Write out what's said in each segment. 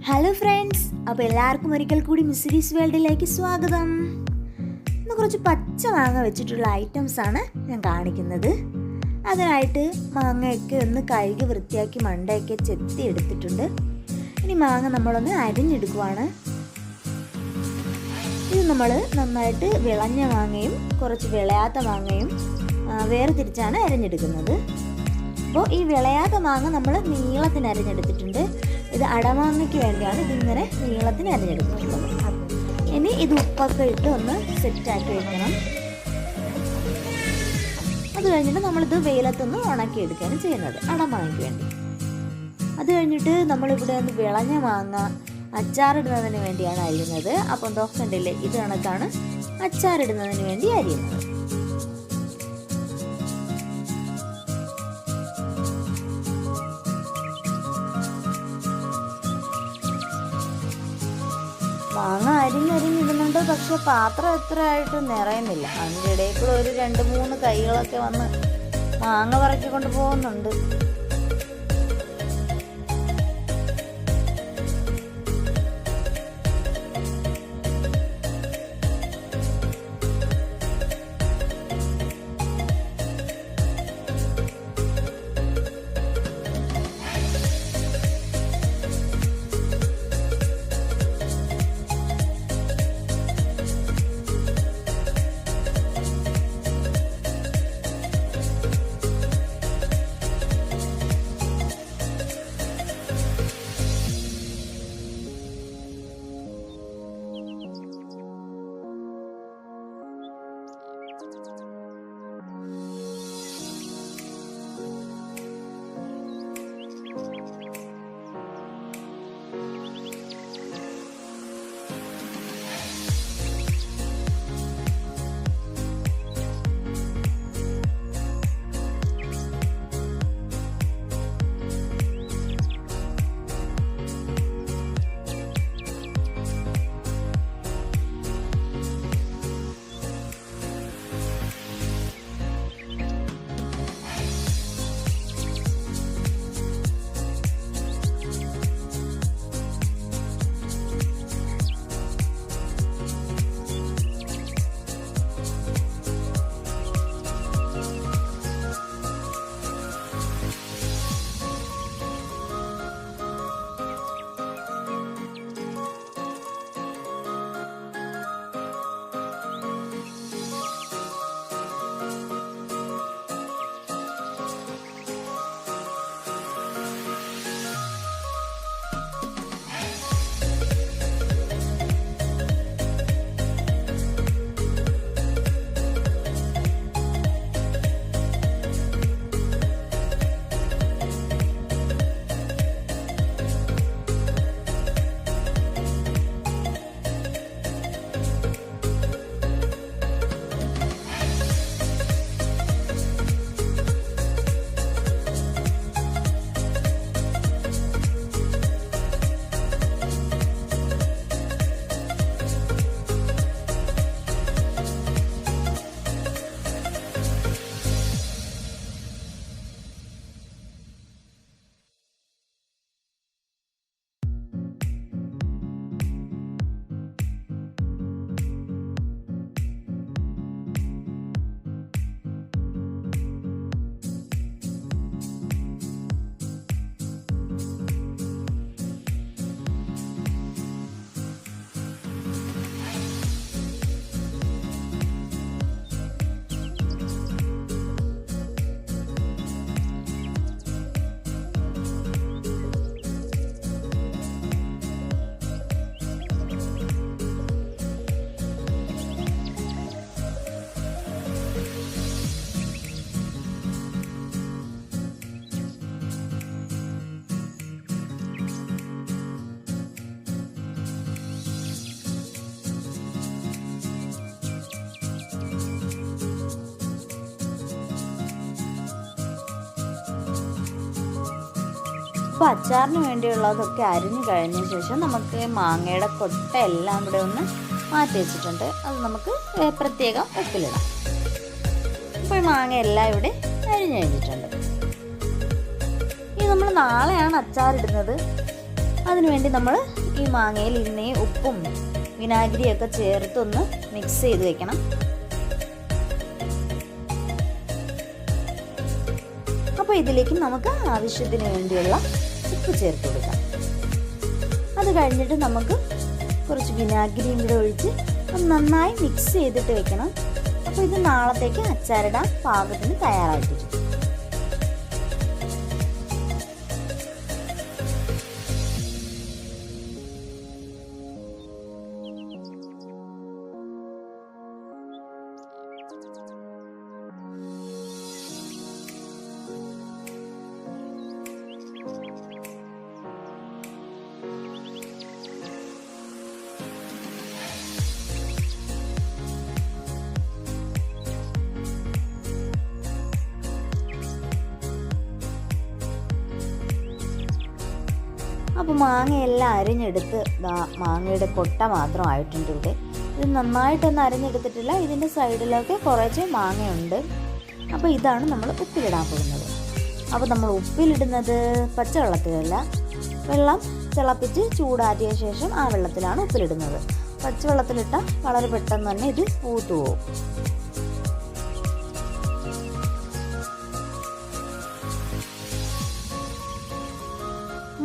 Hello friends, അപ്പോൾ എല്ലാവർക്കും ഒരിക്കൽ കൂടി മിസ്റ്ററീസ് വേൾഡിലേക്ക് സ്വാഗതം. ഇന്ന് കുറച്ച് പച്ച മാങ്ങ വെച്ചിട്ടുള്ള ഐറ്റംസാണ് ഞാൻ കാണിക്കുന്നത്. അതിനായിട്ട് മാങ്ങയൊക്കെ ഒന്ന് കഴുകി വൃത്തിയാക്കി മണ്ടയൊക്കെ ചെത്തി എടുത്തിട്ടുണ്ട്. ഇനി മാങ്ങ നമ്മളൊന്ന് അരിഞ്ഞെടുക്കുവാണ്. ഇത് നമ്മൾ നന്നായിട്ട് വിളഞ്ഞ മാങ്ങയും കുറച്ച് വിളയാത്ത മാങ്ങയും വേർതിരിച്ചാണ് അരിഞ്ഞെടുക്കുന്നത്. അപ്പോൾ ഈ വിളയാത്ത മാങ്ങ നമ്മൾ നീളത്തിന് അരിഞ്ഞെടുത്തിട്ടുണ്ട്. ഇത് അടമാങ്ങയ്ക്ക് വേണ്ടിയാണ് ഇതിങ്ങനെ നീളത്തിന് അരിഞ്ഞെടുക്കുന്നത്. ഇനി ഇത് ഉപ്പൊക്കെ ഇട്ട് ഒന്ന് സെറ്റാക്കി വെക്കണം. അത് കഴിഞ്ഞിട്ട് നമ്മളിത് വെയിലത്തൊന്ന് ഉണക്കിയെടുക്കുകയാണ് ചെയ്യുന്നത് അടമാങ്ങയ്ക്ക് വേണ്ടി. അത് കഴിഞ്ഞിട്ട് നമ്മളിവിടെ ഒന്ന് വിളഞ്ഞ മാങ്ങ അച്ചാറിടുന്നതിന് വേണ്ടിയാണ് അരിയുന്നത്. അപ്പം ദോക്കണ്ടില്ലേ, ഇത് കണക്കാണ് അച്ചാറിടുന്നതിന് വേണ്ടി അരിയുന്നത്. മാങ്ങ അരിഞ്ഞിടുന്നുണ്ട്, പക്ഷെ പാത്രം എത്രയായിട്ട് നിറയുന്നില്ല. അതിൻ്റെ ഇടയിൽ കൂടെ ഒരു 2-3 കൈകളൊക്കെ വന്ന് മാങ്ങ പറക്കി കൊണ്ട് പോകുന്നുണ്ട്. അപ്പോൾ അച്ചാറിന് വേണ്ടിയുള്ളതൊക്കെ അരിഞ്ഞു കഴിഞ്ഞ ശേഷം നമുക്ക് മാങ്ങയുടെ കൊട്ട എല്ലാം കൂടെ ഒന്ന് മാറ്റി വെച്ചിട്ടുണ്ട്. അത് നമുക്ക് പ്രത്യേകം ഉപ്പിലിടാം. ഇപ്പോൾ മാങ്ങ എല്ലാം ഇവിടെ അരിഞ്ഞു കഴിഞ്ഞിട്ടുണ്ട്. ഇനി നമ്മൾ നാളെയാണ് അച്ചാറിടുന്നത്. അതിനുവേണ്ടി നമ്മൾ ഈ മാങ്ങയിൽ ഇന്നേ ഉപ്പും വിനാഗിരിയൊക്കെ ചേർത്തൊന്ന് മിക്സ് ചെയ്ത് വെക്കണം. അപ്പോൾ ഇതിലേക്ക് നമുക്ക് ആവശ്യത്തിന് വേണ്ടിയുള്ള ഉപ്പ് ചേർത്ത് കൊടുക്കാം. അത് കഴിഞ്ഞിട്ട് നമുക്ക് കുറച്ച് വിനാഗിരിയും കൂടെ ഒഴിച്ച് നന്നായി മിക്സ് ചെയ്തിട്ട് വെക്കണം. അപ്പോൾ ഇത് നാളത്തേക്ക് അച്ചാറിടാൻ പാകത്തിന് തയ്യാറായിട്ടിരിക്കും. അപ്പോൾ മാങ്ങയെല്ലാം അരിഞ്ഞെടുത്ത് മാങ്ങയുടെ കൊട്ട മാത്രം ആയിട്ടുണ്ട് ഇവിടെ. ഇത് നന്നായിട്ടൊന്നും അരിഞ്ഞെടുത്തിട്ടില്ല. ഇതിൻ്റെ സൈഡിലൊക്കെ കുറച്ച് മാങ്ങയുണ്ട്. അപ്പോൾ ഇതാണ് നമ്മൾ ഉപ്പിലിടാൻ പോകുന്നത്. അപ്പോൾ നമ്മൾ ഉപ്പിലിടുന്നത് പച്ചവെള്ളത്തിലല്ല, വെള്ളം തിളപ്പിച്ച് ചൂടാറ്റിയ ശേഷം ആ വെള്ളത്തിലാണ് ഉപ്പിലിടുന്നത്. പച്ചവെള്ളത്തിലിട്ടാൽ വളരെ പെട്ടെന്ന് തന്നെ ഇത് പൂത്തു പോകും.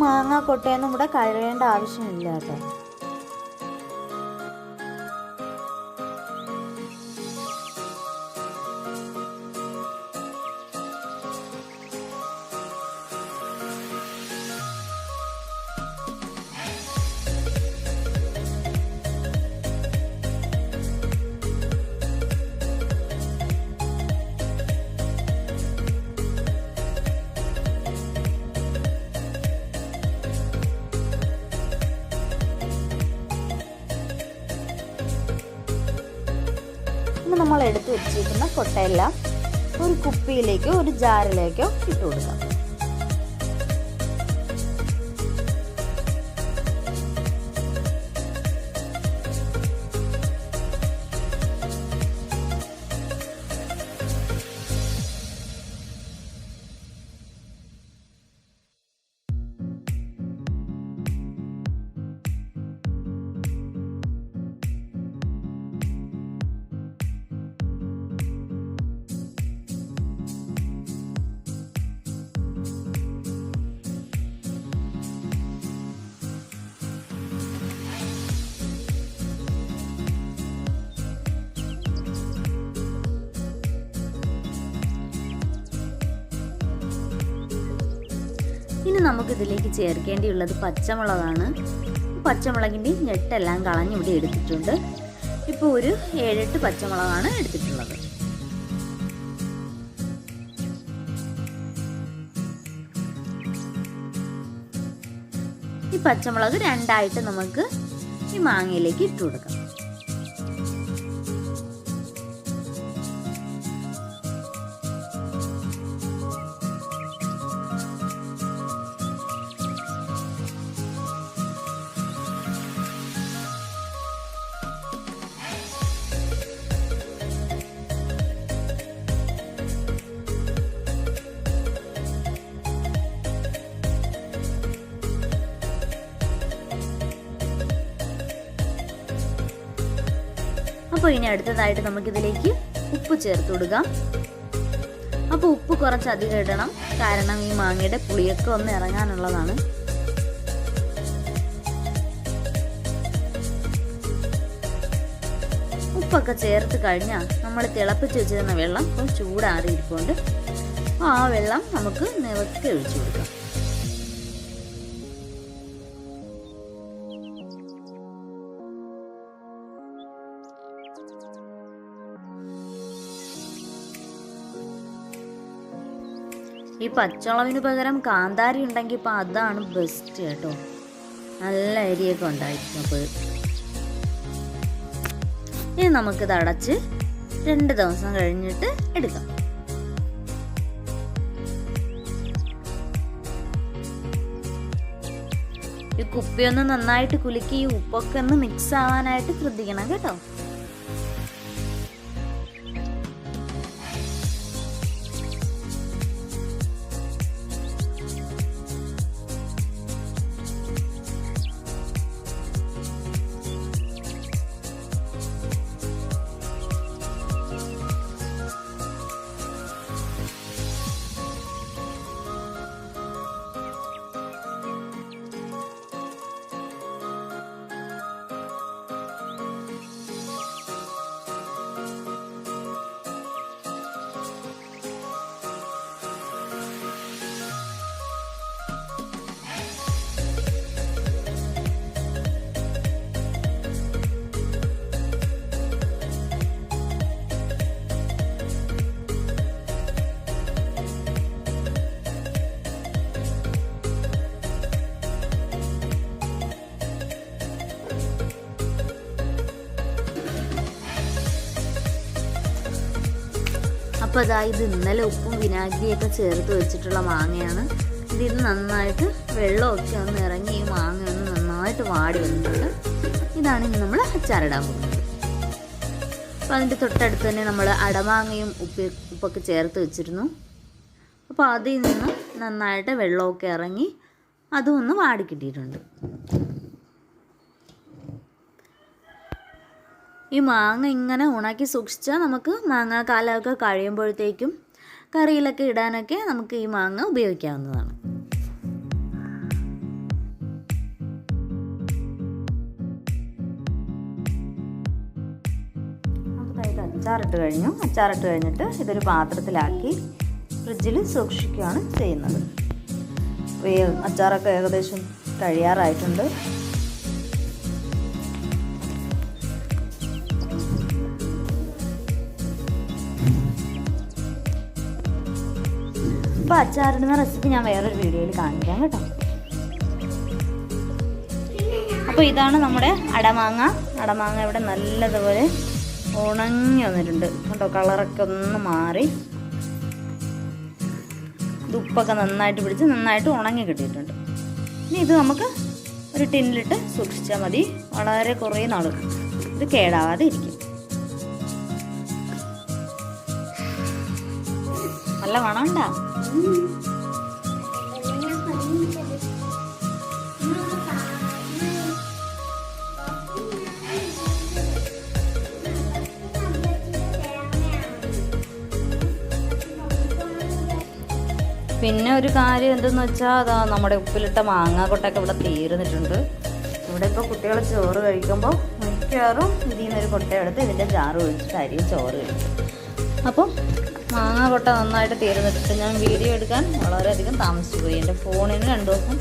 മാങ്ങ കൊട്ടയൊന്നും ഇവിടെ കഴുകേണ്ട ആവശ്യമില്ല കേട്ടോ. നമ്മൾ എടുത്ത് വെച്ചിരിക്കുന്ന കൊട്ടയെല്ലാം ഒരു കുപ്പിയിലേക്കോ ഒരു ജാറിലേക്കോ ഇട്ട് കൊടുക്കാം. ഇനി നമുക്കിതിലേക്ക് ചേർക്കേണ്ടിയുള്ളത് പച്ചമുളകാണ്. പച്ചമുളകിൻ്റെ ഞെട്ടെല്ലാം കളഞ്ഞിവിടെ എടുത്തിട്ടുണ്ട്. ഇപ്പോൾ ഒരു 7-8 പച്ചമുളകാണ് എടുത്തിട്ടുള്ളത്. ഈ പച്ചമുളക് രണ്ടായിട്ട് നമുക്ക് ഈ മാങ്ങയിലേക്ക് ഇട്ട് കൊടുക്കാം. അപ്പോൾ ഇനി അടുത്തതായിട്ട് നമുക്കിതിലേക്ക് ഉപ്പ് ചേർത്ത് കൊടുക്കാം. അപ്പോൾ ഉപ്പ് കുറച്ചധികം ഇടണം, കാരണം ഈ മാങ്ങയുടെ പുളിയൊക്കെ ഒന്ന് ഇറങ്ങാനുള്ളതാണ്. ഉപ്പൊക്കെ ചേർത്ത് കഴിഞ്ഞാൽ നമ്മൾ തിളപ്പിച്ച് വെച്ചിരുന്ന വെള്ളം ഇപ്പോൾ ചൂടാറിയിരിക്കൊണ്ട് ആ വെള്ളം നമുക്ക് നിറക്കി ഒഴിച്ചു കൊടുക്കാം. ഈ പച്ചമുളകിന് പകരം കാന്താരി ഉണ്ടെങ്കിൽ ഇപ്പോൾ അതാണ് ബെസ്റ്റ് കേട്ടോ. നല്ല അരിയൊക്കെ ഉണ്ടായിരിക്കും. അപ്പോൾ ഇനി നമുക്കിത് അടച്ച് 2 ദിവസം കഴിഞ്ഞിട്ട് എടുക്കാം. ഈ കുപ്പിയൊന്ന് നന്നായിട്ട് കുലുക്കി ഈ ഉപ്പൊക്കെ ഒന്ന് മിക്സ് ആവാനായിട്ട് ശ്രദ്ധിക്കണം കേട്ടോ. അപ്പോൾ ഇത് ഇന്നലെ ഉപ്പും വിനാഗിരിയൊക്കെ ചേർത്ത് വെച്ചിട്ടുള്ള മാങ്ങയാണ്. ഇതിൽ നന്നായിട്ട് വെള്ളമൊക്കെ ഒന്ന് ഇറങ്ങി ഈ മാങ്ങ ഒന്ന് നന്നായിട്ട് വാടി വന്നിട്ടുണ്ട്. ഇതാണ് ഇനി നമ്മൾ അച്ചാറിടാൻ പോകുന്നത്. അപ്പോൾ അതിൻ്റെ തൊട്ടടുത്ത് തന്നെ നമ്മൾ അടമാങ്ങയും ഉപ്പൊക്കെ ചേർത്ത് വെച്ചിരുന്നു. അപ്പോൾ അതിൽ നിന്ന് നന്നായിട്ട് വെള്ളമൊക്കെ ഇറങ്ങി അതും ഒന്ന് വാടി കിട്ടിയിട്ടുണ്ട്. ഈ മാങ്ങ ഇങ്ങനെ ഉണക്കി സൂക്ഷിച്ചാൽ നമുക്ക് മാങ്ങ കാലമൊക്കെ കഴിയുമ്പോഴത്തേക്കും കറിയിലൊക്കെ ഇടാനൊക്കെ നമുക്ക് ഈ മാങ്ങ ഉപയോഗിക്കാവുന്നതാണ്. അച്ചാറിട്ട് കഴിഞ്ഞിട്ട് ഇതൊരു പാത്രത്തിലാക്കി ഫ്രിഡ്ജിൽ സൂക്ഷിക്കുകയാണ് ചെയ്യുന്നത്. അച്ചാറൊക്കെ ഏകദേശം കഴിയാറായിട്ടുണ്ട്. അപ്പോൾ അച്ചാറിടുന്ന റെസിപ്പി ഞാൻ വേറൊരു വീഡിയോയിൽ കാണിക്കാം കേട്ടോ. അപ്പോൾ ഇതാണ് നമ്മുടെ അടമാങ്ങ ഇവിടെ നല്ലതുപോലെ ഉണങ്ങി വന്നിട്ടുണ്ട് കേട്ടോ. കളറൊക്കെ ഒന്ന് മാറി ഉപ്പൊക്കെ നന്നായിട്ട് പിടിച്ച് നന്നായിട്ട് ഉണങ്ങി കിട്ടിയിട്ടുണ്ട്. ഇനി ഇത് നമുക്ക് ഒരു ടിന്നിലിട്ട് സൂക്ഷിച്ചാൽ മതി. വളരെ കുറേ നാൾ ഇത് കേടാവാതെ ഇരിക്കും. നല്ല മണമുണ്ടാ. പിന്നെ ഒരു കാര്യം എന്തെന്ന് വെച്ചാൽ അതാ നമ്മുടെ ഉപ്പിലിട്ട മാങ്ങാക്കൊട്ടൊക്കെ ഇവിടെ തീർന്നിട്ടുണ്ട്. ഇവിടെ ഇപ്പോൾ കുട്ടികൾ ചോറ് കഴിക്കുമ്പോൾ മിക്കവാറും ഇതിൽ നിന്നൊരു കൊട്ട എടുത്ത് ഇതിൻ്റെ ജാറ് ഒഴിച്ചിട്ടായിരിക്കും ചോറ് കഴിക്കും. അപ്പം മാങ്ങാക്കൊട്ട നന്നായിട്ട് തീർന്നിട്ട് ഞാൻ വീഡിയോ എടുക്കാൻ വളരെയധികം താമസിച്ചു പോയി. എൻ്റെ ഫോണിന് 2 ദിവസം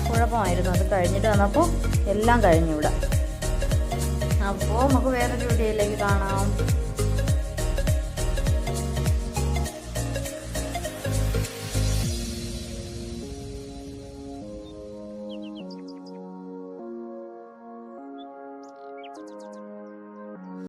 കുഴപ്പമായിരുന്നു. അത് കഴിഞ്ഞിട്ട് വന്നപ്പോൾ എല്ലാം കഴിഞ്ഞു ഇവിടെ. അപ്പോൾ നമുക്ക് വേറൊരു വീഡിയോയിലേക്ക് കാണാം.